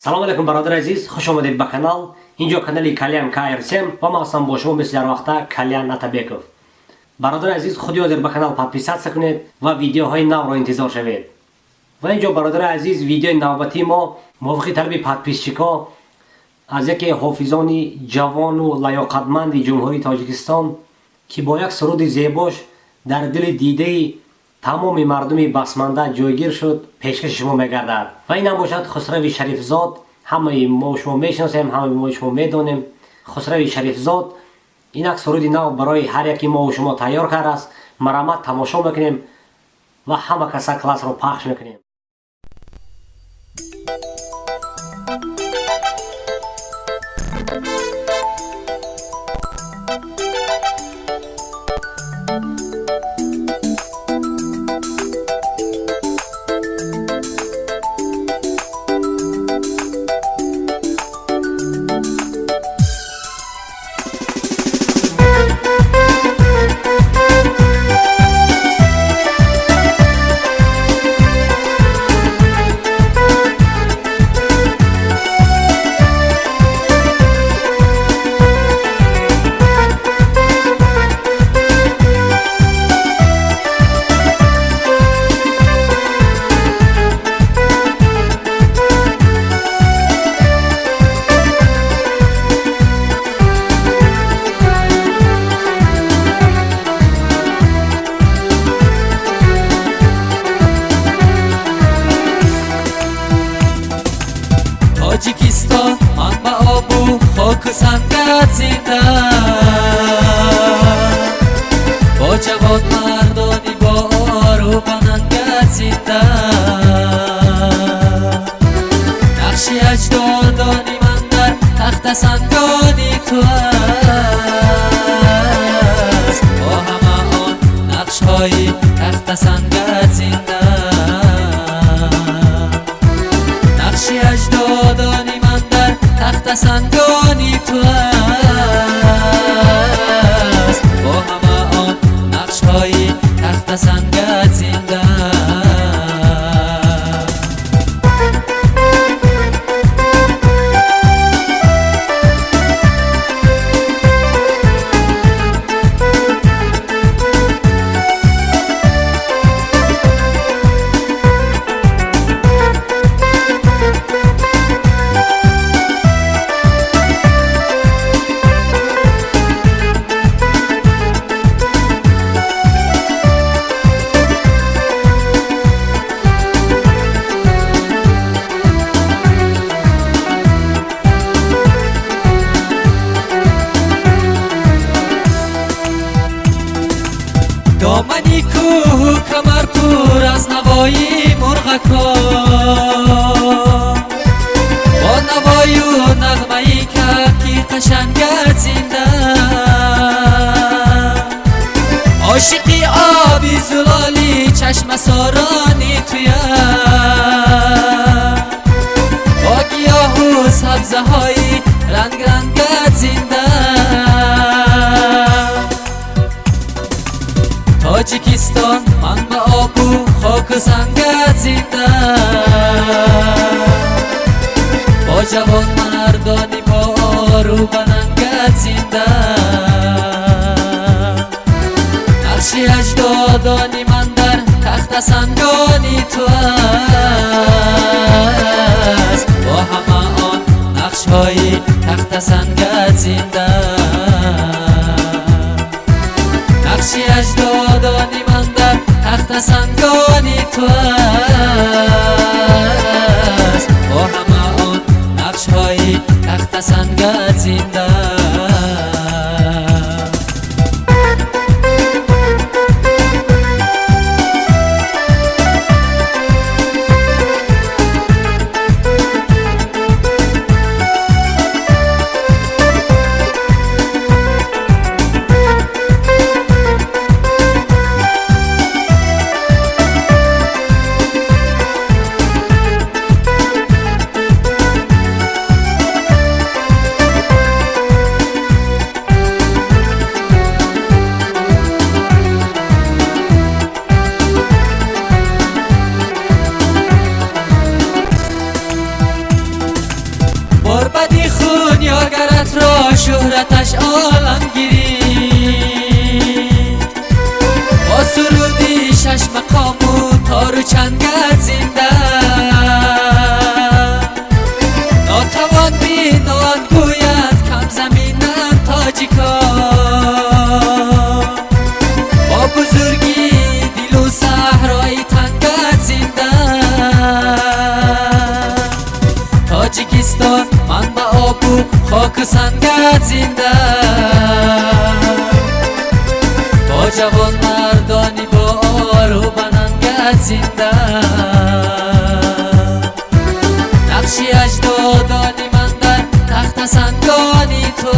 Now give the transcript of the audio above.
салом алейкум бародари азиз, хуш омадед ба канал. Инҷо канали Калyan KR7 ва ман ҳастам бо шумо мисли дар вақта Калyan Атабеков. бародари азиз, худи ҳозир ба канал подписатсия кунед ва видеоҳои навро интизор шавед. ва инҷо бародари азиз, видеои навбатии мо мувофиқи талаби подписчико аз яке ҳофизони ҷавону лаёқатманди ҷумҳурии Тоҷикистон ки бо як суруди зебош дар дили дидаи тамоми мардуми басманда ҷойгир шуд, пешкаши шумо мегардад. ва ин ҳам бошад Хусрави Шарифзод. ҳамаи мо шумо мешиносем, ҳамаи мо шумо медонем. Хусрави Шарифзод инак суруди нав барои ҳар яки мо шумо тайёр кардааст. марҳамат, тамошо мекунем ва ҳама каса классро пахш мекунем. Тоҷикистон манбаъ обу хоку сангат зинда, бо ҷавон мардони бо ору банангат зинда. нақши аҷдодони ман дар тахта сангони ту аст, бо ҳама он нақшҳои тахта сангат зинда. нақши аҷдодони ман дар тахта сангони ту аст, бо ҳама он нақшҳои тахта сангат зинда. домани кӯҳу камарпур аз навои мурғакон, бо навою нағмаи кафки қашангат зинда. ошиқи оби зулоли чашмасорони туя, бо гиёҳу сабзаҳои рангрангат зинда. Тоҷикистон манбаъ обу хоку сангат зинда, бо ҷавон мардони бо ору банангат зинда. нақши аҷдодони ман дар тахта сангони ту аст, бо ҳама он нақшҳои тахта сангат зинда. нақши аҷдодони ман дар тахта сангони ту аст, бо ҳама он нақшҳои тахта сангат зинда. غربتی خون یاگرت را شهرتش عالم گیرید با سرودی شش مقام و تار و چنگت زنده ناتوان بینان گوید کم زمینم تاجیکان با بزرگی دل و صحرای تنگت زنده تاجیکستان منبع آب و خاک سنگت زنده با جوان مردانی با آر و بننگت زنده نقشی اجدادانی من در تخت سنگانی تو